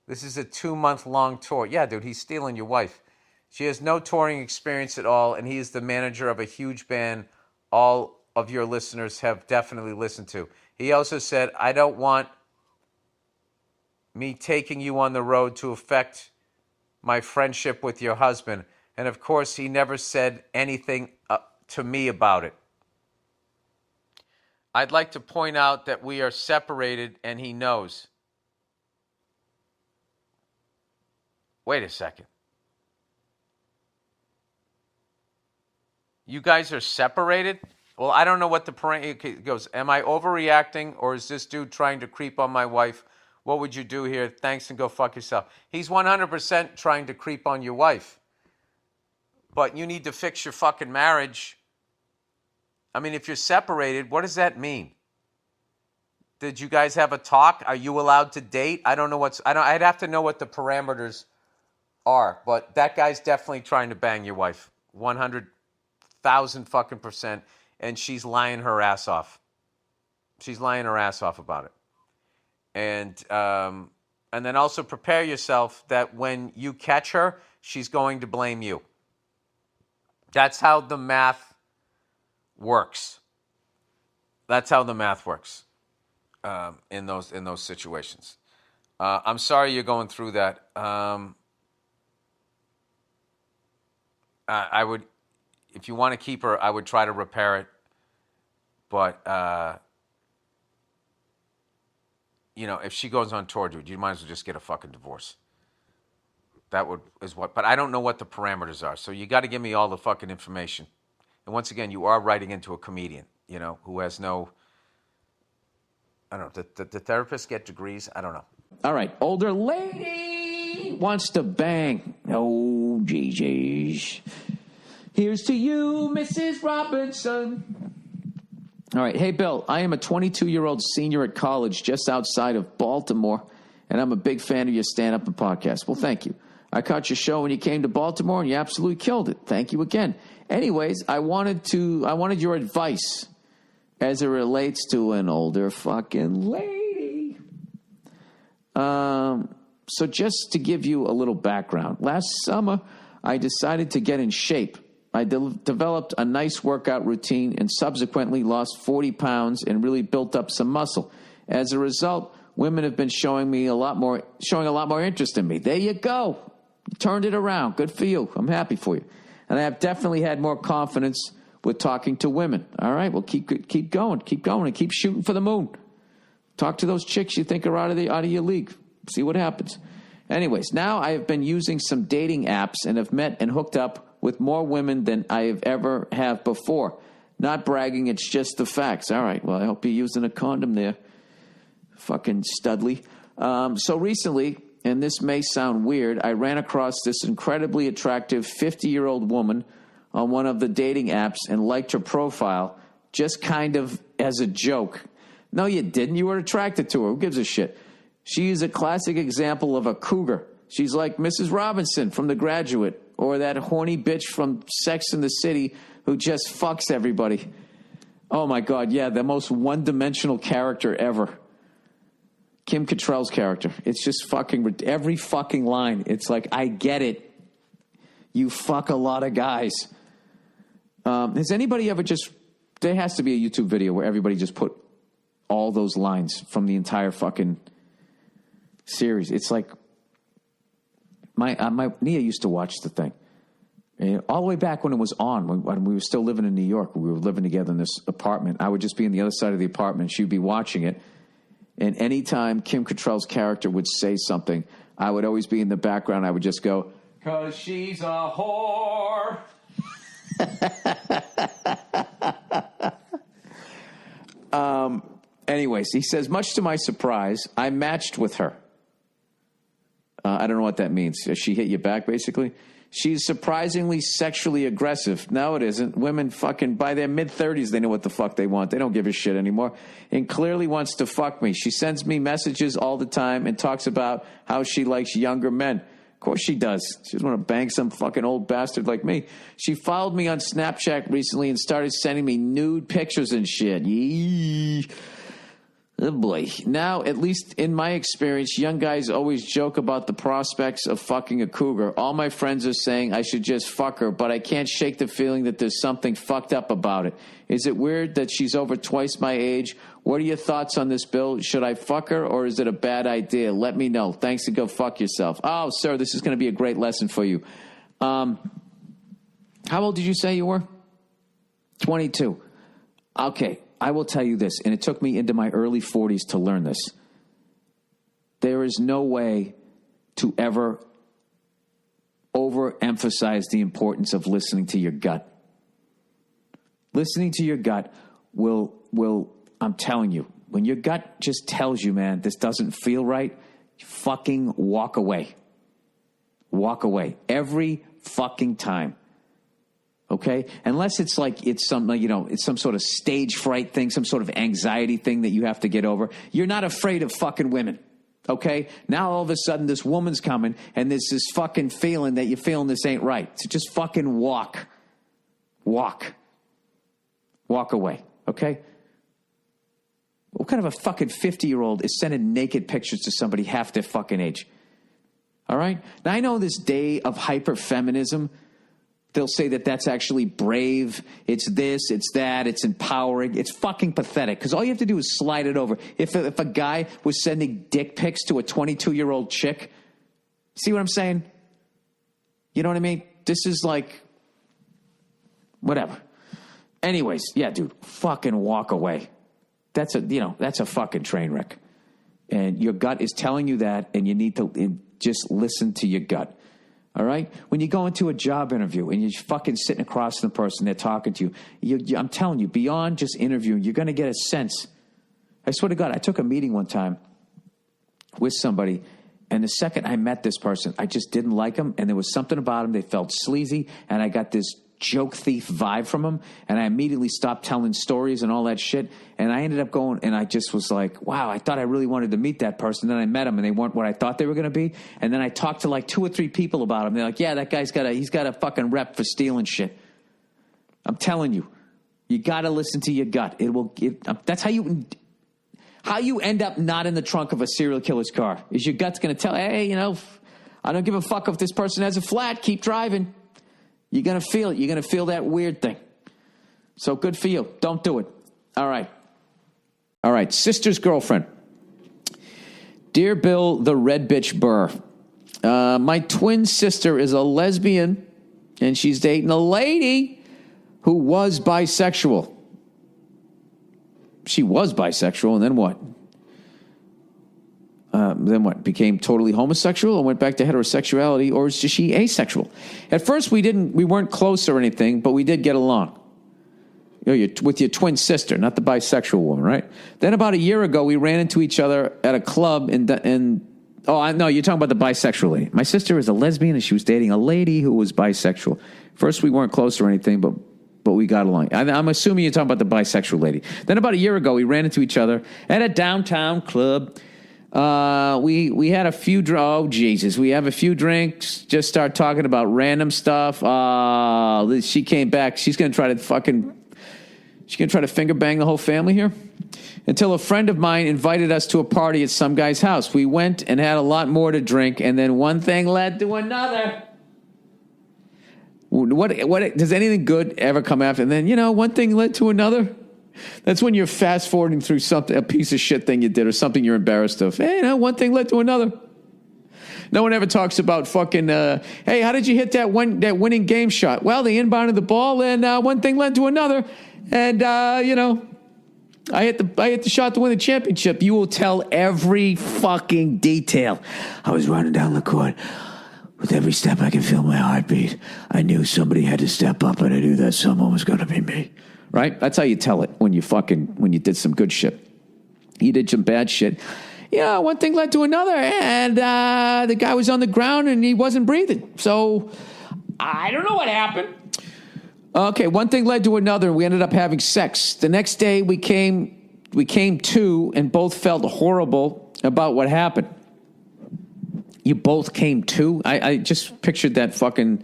Speaker 1: This is a 2-month-long tour. Yeah, dude, he's stealing your wife. She has no touring experience at all, and he is the manager of a huge band all of your listeners have definitely listened to. He also said, "I don't want me taking you on the road to affect my friendship with your husband." And of course, he never said anything to me about it. I'd like to point out that we are separated and he knows. Wait a second. You guys are separated? Well, I don't know what the parameter goes. Am I overreacting, or is this dude trying to creep on my wife? What would you do here? Thanks, and go fuck yourself. He's 100% trying to creep on your wife. But you need to fix your fucking marriage. I mean, if you're separated, what does that mean? Did you guys have a talk? Are you allowed to date? I don't know I'd have to know what the parameters are. But that guy's definitely trying to bang your wife. 100,000 fucking %. And she's lying her ass off. She's lying her ass off about it. And then also prepare yourself that when you catch her, she's going to blame you. That's how the math works. That's how the math works in those situations. I'm sorry you're going through that. I would, if you want to keep her, I would try to repair it. But if she goes on tour, dude, you might as well just get a fucking divorce. But I don't know what the parameters are. So you got to give me all the fucking information. And once again, you are writing into a comedian, who has no, I don't know, did the therapists get degrees? I don't know.
Speaker 2: All right, older lady wants to bang. Oh, GG's. Here's to you, Mrs. Robinson. All right, hey, Bill, I am a 22-year-old senior at college just outside of Baltimore, and I'm a big fan of your stand-up and podcast. Well, thank you. I caught your show when you came to Baltimore, and you absolutely killed it. Thank you again. Anyways, I wanted your advice as it relates to an older fucking lady. So just to give you a little background, last summer I decided to get in shape. I developed a nice workout routine and subsequently lost 40 pounds and really built up some muscle. As a result, women have been showing a lot more interest in me. There you go. You turned it around. Good for you. I'm happy for you. And I have definitely had more confidence with talking to women. All right, well, keep going, and keep shooting for the moon. Talk to those chicks you think are out of your league. See what happens. Anyways, now I have been using some dating apps and have met and hooked up with more women than I have ever have before. Not bragging, it's just the facts. All right, well, I hope you're using a condom there. Fucking studly. So recently, and this may sound weird, I ran across this incredibly attractive 50-year-old woman on one of the dating apps and liked her profile just kind of as a joke. No, you didn't. You were attracted to her. Who gives a shit? She is a classic example of a cougar. She's like Mrs. Robinson from The Graduate, or that horny bitch from Sex and the City who just fucks everybody. Oh, my God, yeah, the most one-dimensional character ever. Kim Cattrall's character. It's just fucking, every fucking line. It's like, I get it. You fuck a lot of guys. Has anybody ever just, there has to be a YouTube video where everybody just put all those lines from the entire fucking series. It's like, my Nia used to watch the thing. And all the way back when it was on, when we were still living in New York, we were living together in this apartment. I would just be on the other side of the apartment. She'd be watching it. And anytime Kim Cattrall's character would say something, I would always be in the background. I would just go, "'Cause she's a whore." Anyways, he says, much to my surprise, I matched with her. I don't know what that means. She hit you back, basically? She's surprisingly sexually aggressive. No, it isn't. Women fucking, by their mid-30s, they know what the fuck they want. They don't give a shit anymore. And clearly wants to fuck me. She sends me messages all the time and talks about how she likes younger men. Of course she does. She doesn't want to bang some fucking old bastard like me. She followed me on Snapchat recently and started sending me nude pictures and shit. Yee. Oh boy. Now, at least in my experience, young guys always joke about the prospects of fucking a cougar. All my friends are saying I should just fuck her, but I can't shake the feeling that there's something fucked up about it. Is it weird that she's over twice my age? What are your thoughts on this, Bill? Should I fuck her, or is it a bad idea? Let me know. Thanks, and go fuck yourself. Oh, sir, this is going to be a great lesson for you. How old did you say you were? 22. Okay. I will tell you this, and it took me into my early 40s to learn this. There is no way to ever overemphasize the importance of listening to your gut. Listening to your gut will, I'm telling you, when your gut just tells you, man, this doesn't feel right, fucking walk away. Walk away. Every fucking time. Okay? Unless it's like it's some, you know, it's some sort of stage fright thing, some sort of anxiety thing that you have to get over. You're not afraid of fucking women. Okay? Now all of a sudden this woman's coming and there's this fucking feeling that you're feeling this ain't right. So just fucking walk. Walk. Walk away. Okay? What kind of a fucking 50-year-old is sending naked pictures to somebody half their fucking age? All right? Now I know this day of hyper-feminism, they'll say that that's actually brave. It's this, it's that, it's empowering. It's fucking pathetic because all you have to do is slide it over. If a guy was sending dick pics to a 22-year-old chick, see what I'm saying? You know what I mean? This is like, whatever. Anyways, yeah, dude, fucking walk away. That's a fucking train wreck. And your gut is telling you that, and you need to just listen to your gut. All right? When you go into a job interview and you're fucking sitting across from the person, they're talking to you, I'm telling you, beyond just interviewing, you're going to get a sense. I swear to God, I took a meeting one time with somebody, and the second I met this person, I just didn't like him, and there was something about him. They felt sleazy, and I got this joke thief vibe from him, and I immediately stopped telling stories and all that shit, and I ended up going, and I just was like, wow, I thought I really wanted to meet that person. Then I met them, and they weren't what I thought they were going to be, and then I talked to like 2 or 3 people about him. They're like, yeah, that guy's he's got a fucking rep for stealing shit. I'm telling you, you got to listen to your gut. That's how you end up not in the trunk of a serial killer's car, is your gut's going to tell, hey, I don't give a fuck if this person has a flat, keep driving. You're going to feel it. You're going to feel that weird thing. So good for you. Don't do it. All right. All right. Sister's girlfriend. Dear Bill, the red bitch Burr. My twin sister is a lesbian, and she's dating a lady who was bisexual. She was bisexual, and then what? Became totally homosexual or went back to heterosexuality, or is she asexual? At first, we weren't close or anything, but we did get along. With your twin sister, not the bisexual woman, right? Then about a year ago, we ran into each other at a club I know you're talking about the bisexual lady. My sister is a lesbian, and she was dating a lady who was bisexual. First, we weren't close or anything, but but we got along. I'm assuming you're talking about the bisexual lady. Then about a year ago, we ran into each other at a downtown club. We had a few we have a few drinks, just start talking about random stuff. She came back. She's going to try to finger bang the whole family here. Until a friend of mine invited us to a party at some guy's house. We went and had a lot more to drink, and then one thing led to another. What does anything good ever come after? And then, one thing led to another. That's when you're fast forwarding through a piece of shit thing you did or something you're embarrassed of. Hey, one thing led to another. No one ever talks about fucking, hey, how did you hit that winning game shot? Well, they inbounded the ball, and one thing led to another. And, I hit the shot to win the championship. You will tell every fucking detail. I was running down the court. With every step, I could feel my heartbeat. I knew somebody had to step up, and I knew that someone was going to be me. Right? That's how you tell it when you did some good shit. You did some bad shit. Yeah, one thing led to another, and the guy was on the ground, and he wasn't breathing. So, I don't know what happened. Okay, one thing led to another, and we ended up having sex. The next day, we came to, and both felt horrible about what happened. You both came to? I just pictured that fucking,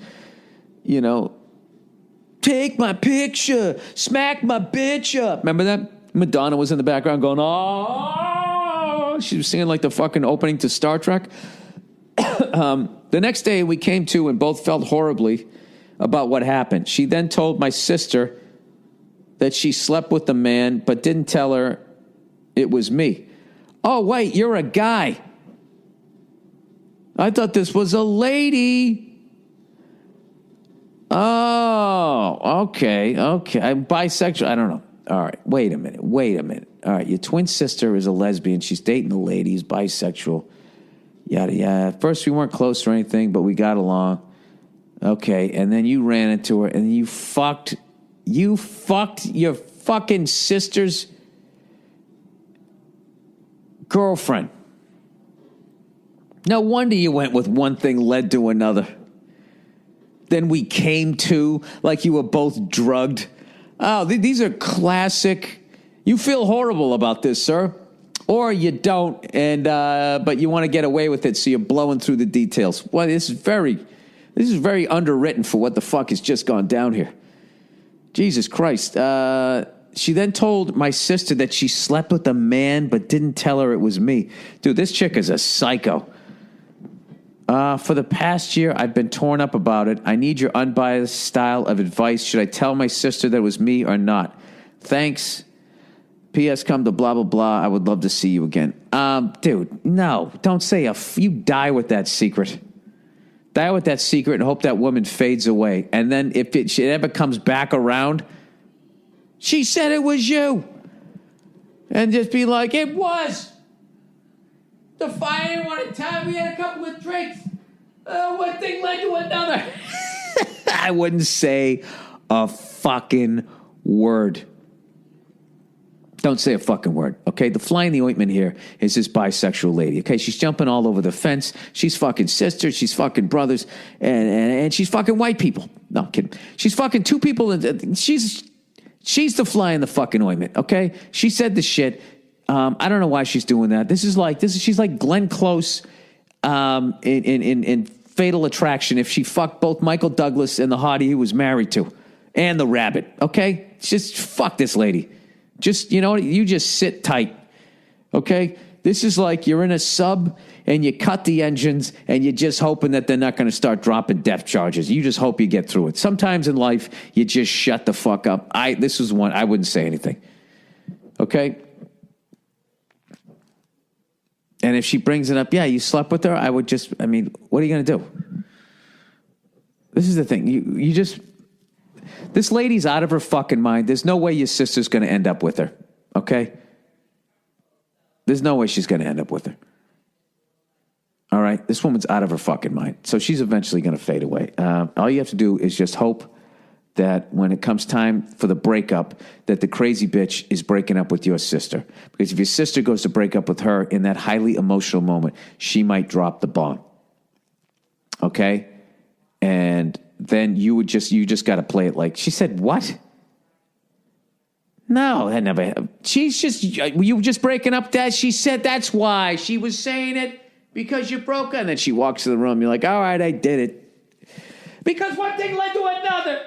Speaker 2: take my picture, smack my bitch up. Remember that? Madonna was in the background going, oh. She was singing like the fucking opening to Star Trek. The next day, we came to and both felt horribly about what happened. She then told my sister that she slept with the man, but didn't tell her it was me. Oh, wait, you're a guy. I thought this was a lady. Oh, okay. I'm bisexual. I don't know. All right, wait a minute. All right, your twin sister is a lesbian. She's dating a lady. He's bisexual. Yada, yada. At first, we weren't close or anything, but we got along. Okay, and then you ran into her, and you fucked your fucking sister's girlfriend. No wonder you went with one thing led to another. Then we came to like you were both drugged. Oh, these are classic. You feel horrible about this, sir. Or you don't, and but you want to get away with it, so you're blowing through the details. Well, this is very underwritten for what the fuck has just gone down here. Jesus Christ. She then told my sister that she slept with a man, but didn't tell her it was me. Dude, this chick is a psycho. For the past year, I've been torn up about it. I need your unbiased style of advice. Should I tell my sister that it was me or not? Thanks. P.S. Come to blah, blah, blah. I would love to see you again. Dude, no. Don't say you die with that secret. Die with that secret and hope that woman fades away. And then if it ever comes back around, she said it was you. And just be like, it was. The fire didn't want to tell me. We had a couple of drinks. One thing led to another. I wouldn't say a fucking word. Don't say a fucking word, okay? The fly in the ointment here is this bisexual lady, okay? She's jumping all over the fence. She's fucking sisters. She's fucking brothers. And she's fucking white people. No, I'm kidding. She's fucking two people. And she's the fly in the fucking ointment, okay? She said the shit. I don't know why she's doing that. She's like Glenn Close in Fatal Attraction if she fucked both Michael Douglas and the hottie he was married to and the rabbit, okay? Just fuck this lady. Just, you just sit tight, okay? This is like you're in a sub and you cut the engines and you're just hoping that they're not going to start dropping depth charges. You just hope you get through it. Sometimes in life, you just shut the fuck up. This was one, I wouldn't say anything, okay? And if she brings it up, yeah, you slept with her, what are you going to do? This is the thing. This lady's out of her fucking mind. There's no way your sister's going to end up with her, okay? There's no way she's going to end up with her. All right? This woman's out of her fucking mind. So she's eventually going to fade away. All you have to do is just hope that when it comes time for the breakup, that the crazy bitch is breaking up with your sister. Because if your sister goes to break up with her in that highly emotional moment, she might drop the bomb. Okay? And then you just got to play it like, she said, what? No, that never. She's just. Were you just breaking up, Dad? She said that's why. She was saying it because you broke her. And then she walks in the room. You're like, all right, I did it. Because one thing led to another.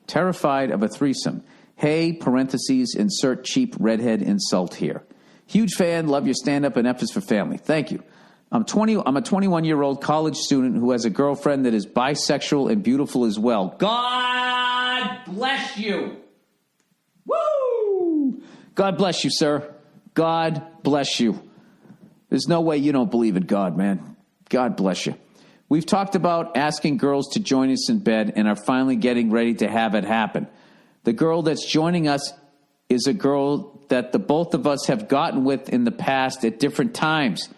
Speaker 2: Terrified of a threesome. Hey, parentheses, insert cheap redhead insult here. Huge fan, love your stand-up and efforts for family. Thank you. I'm a 21-year-old college student who has a girlfriend that is bisexual and beautiful as well. God bless you. Woo! God bless you, sir. God bless you. There's no way you don't believe in God, man. God bless you. We've talked about asking girls to join us in bed and are finally getting ready to have it happen. The girl that's joining us is a girl that the both of us have gotten with in the past at different times.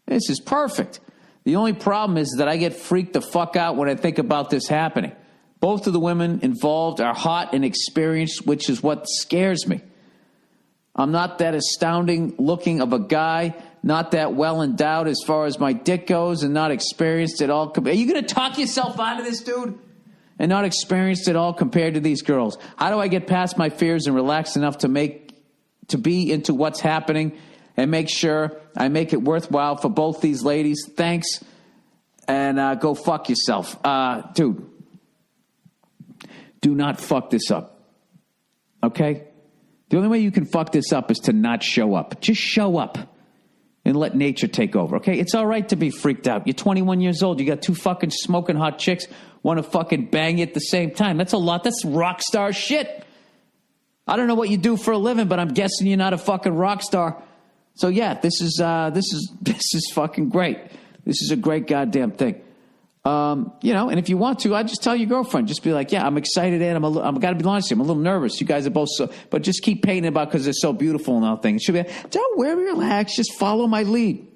Speaker 2: This is perfect. The only problem is that I get freaked the fuck out when I think about this happening. Both of the women involved are hot and experienced, which is what scares me. I'm not that astounding looking of a guy, not that well endowed as far as my dick goes, and not experienced at all. Are you going to talk yourself out of this, dude? And not experienced at all compared to these girls. How do I get past my fears and relax enough to be into what's happening and make sure I make it worthwhile for both these ladies? Thanks, and go fuck yourself. Dude, do not fuck this up, okay? The only way you can fuck this up is to not show up. Just show up and let nature take over, okay? It's all right to be freaked out. You're 21 years old. You got two fucking smoking hot chicks want to fucking bang you at the same time. That's a lot. That's rock star shit. I don't know what you do for a living, but I'm guessing you're not a fucking rock star. So yeah, this is fucking great. This is a great goddamn thing. And if you want to, I'd just tell your girlfriend. Just be like, yeah, I'm excited and I'm got to be honest with you, I'm a little nervous. You guys are both but just keep painting about because they're so beautiful and all things. She'll be like, don't worry, relax, just follow my lead.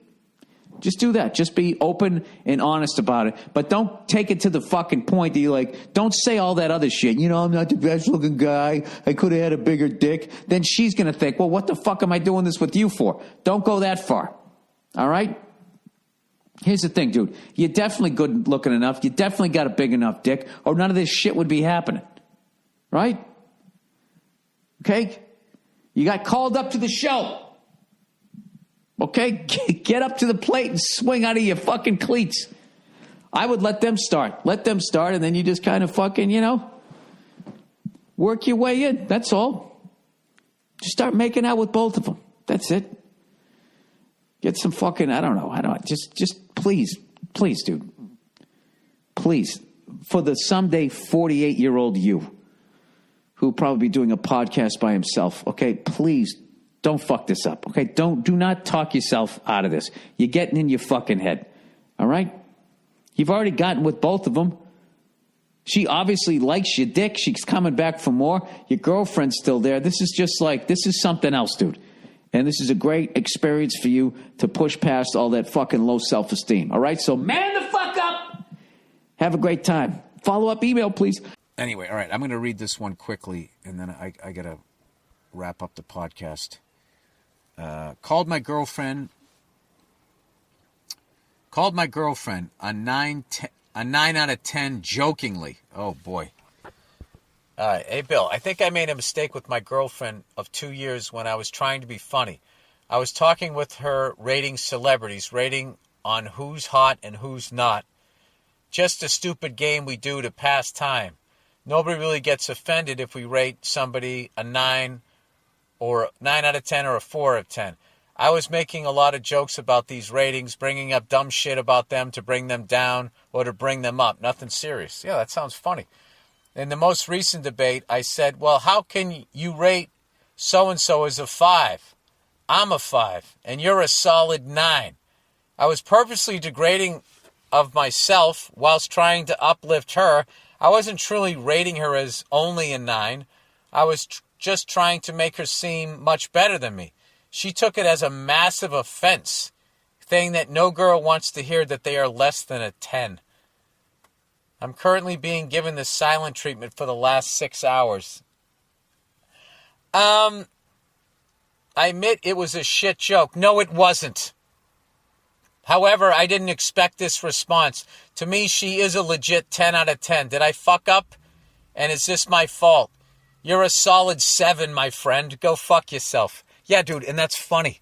Speaker 2: Just do that. Just be open and honest about it. But don't take it to the fucking point that you're like, don't say all that other shit. I'm not the best looking guy. I could have had a bigger dick. Then she's going to think, well, what the fuck am I doing this with you for? Don't go that far. All right? Here's the thing, dude. You're definitely good looking enough. You definitely got a big enough dick, or none of this shit would be happening. Right? Okay? You got called up to the show. Okay? Get up to the plate and swing out of your fucking cleats. I would let them start. Let them start, and then you just kind of fucking, work your way in. That's all. Just start making out with both of them. That's it. Get some fucking, I don't know. Just please, dude. Please. For the someday 48-year-old you who will probably be doing a podcast by himself, okay, please don't fuck this up, okay? Do not talk yourself out of this. You're getting in your fucking head, all right? You've already gotten with both of them. She obviously likes your dick. She's coming back for more. Your girlfriend's still there. This is something else, dude. And this is a great experience for you to push past all that fucking low self-esteem, all right? So man the fuck up. Have a great time. Follow-up email, please. Anyway, all right, I'm going to read this one quickly, and then I got to wrap up the podcast. Called my girlfriend a 9 out of 10 jokingly. Oh, boy. All right. Hey, Bill, I think I made a mistake with my girlfriend of 2 years when I was trying to be funny. I was talking with her, rating celebrities, rating on who's hot and who's not. Just a stupid game we do to pass time. Nobody really gets offended if we rate somebody a 9 out of 10 or a 4 out of 10. I was making a lot of jokes about these ratings, bringing up dumb shit about them to bring them down or to bring them up. Nothing serious. Yeah, that sounds funny. In the most recent debate, I said, well, how can you rate so-and-so as a 5? I'm a 5, and you're a solid 9. I was purposely degrading of myself whilst trying to uplift her. I wasn't truly rating her as only a 9. I was just trying to make her seem much better than me. She took it as a massive offense, saying that no girl wants to hear that they are less than a 10. I'm currently being given the silent treatment for the last 6 hours. I admit it was a shit joke. No, it wasn't.
Speaker 1: However, I didn't expect this response. To me, she is a legit 10 out of 10. Did I fuck up? And is this my fault? You're a solid 7, my friend. Go fuck yourself. Yeah, dude, and that's funny.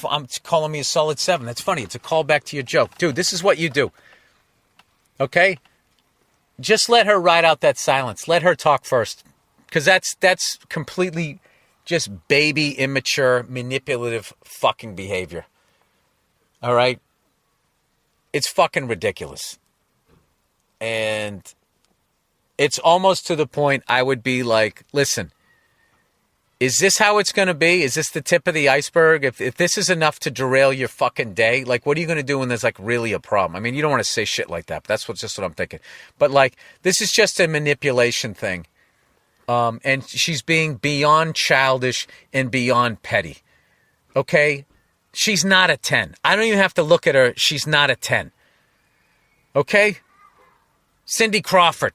Speaker 1: I'm calling me a solid 7. That's funny. It's a callback to your joke. Dude, this is what you do. Okay? Just let her ride out that silence. Let her talk first. Because that's completely just baby, immature, manipulative fucking behavior. All right? It's fucking ridiculous. And it's almost to the point I would be like, listen, is this how it's going to be? Is this the tip of the iceberg? If this is enough to derail your fucking day, like, what are you going to do when there's, like, really a problem? I mean, you don't want to say shit like that, but that's just what I'm thinking. But, like, this is just a manipulation thing. And she's being beyond childish and beyond petty. Okay? She's not a 10. I don't even have to look at her. She's not a 10. Okay? Cindy Crawford.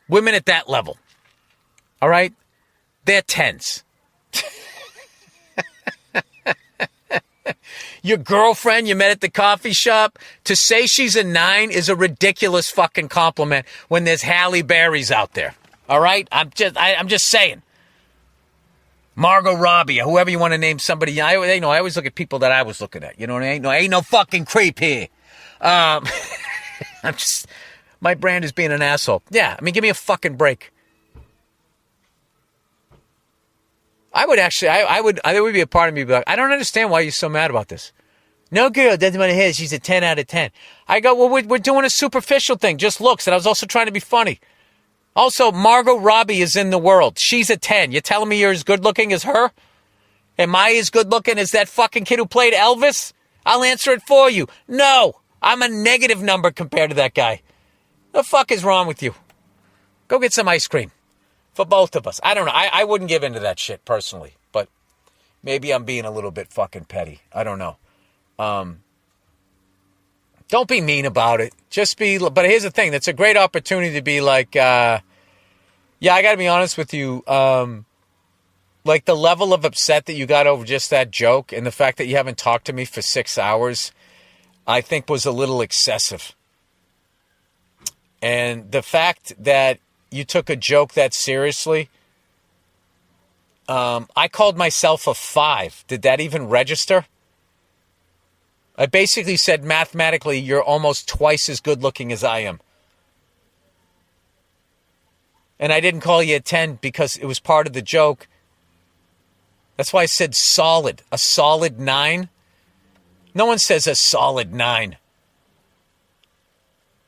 Speaker 1: Women at that level. All right? They're 10s. Your girlfriend you met at the coffee shop, to say she's a 9 is a ridiculous fucking compliment when there's Halle Berry's out there. All right? I'm just saying. Margot Robbie, or whoever you want to name somebody. I always look at people that I was looking at. You know what I mean? Ain't no fucking creep here. My brand is being an asshole. Yeah, I mean, give me a fucking break. I would actually, there would be a part of me be like, I don't understand why you're so mad about this. No girl doesn't want to hit. She's a 10 out of 10. I go, well, we're doing a superficial thing, just looks. And I was also trying to be funny. Also, Margot Robbie is in the world. She's a 10. You're telling me you're as good looking as her? Am I as good looking as that fucking kid who played Elvis? I'll answer it for you. No, I'm a negative number compared to that guy. The fuck is wrong with you? Go get some ice cream. For both of us. I don't know. I wouldn't give into that shit personally. But maybe I'm being a little bit fucking petty. I don't know. Don't be mean about it. Just be... But here's the thing. That's a great opportunity to be like... yeah, I got to be honest with you. Like the level of upset that you got over just that joke and the fact that you haven't talked to me for 6 hours, I think was a little excessive. And the fact that you took a joke that seriously. I called myself a 5. Did that even register? I basically said mathematically, you're almost twice as good looking as I am. And I didn't call you a 10 because it was part of the joke. That's why I said solid. A solid 9. No one says a solid 9.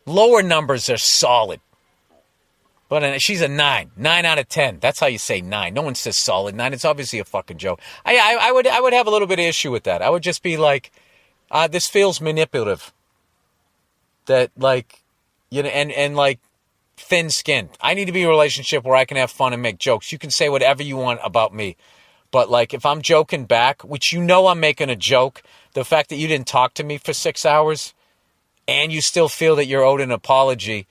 Speaker 1: Lower numbers are solid. But she's a 9. 9 out of 10. That's how you say 9. No one says solid 9. It's obviously a fucking joke. I would have a little bit of issue with that. I would just be like, this feels manipulative. That, like, you know, and like, thin-skinned. I need to be in a relationship where I can have fun and make jokes. You can say whatever you want about me. But, like, if I'm joking back, which you know I'm making a joke, the fact that you didn't talk to me for 6 hours, and you still feel that you're owed an apology...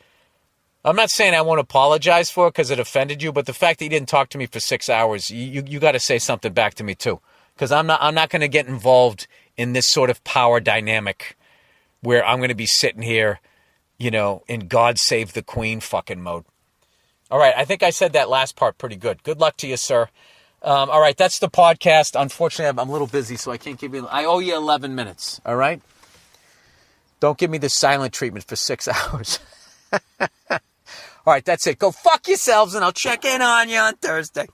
Speaker 1: I'm not saying I won't apologize for it because it offended you, but the fact that you didn't talk to me for 6 hours, you got to say something back to me too. Because I'm not going to get involved in this sort of power dynamic where I'm going to be sitting here, you know, in God Save the Queen fucking mode. All right, I think I said that last part pretty good. Good luck to you, sir. All right, that's the podcast. Unfortunately, I'm a little busy, so I can't give you... I owe you 11 minutes, all right? Don't give me the silent treatment for 6 hours. All right, that's it. Go fuck yourselves, and I'll check in on you on Thursday.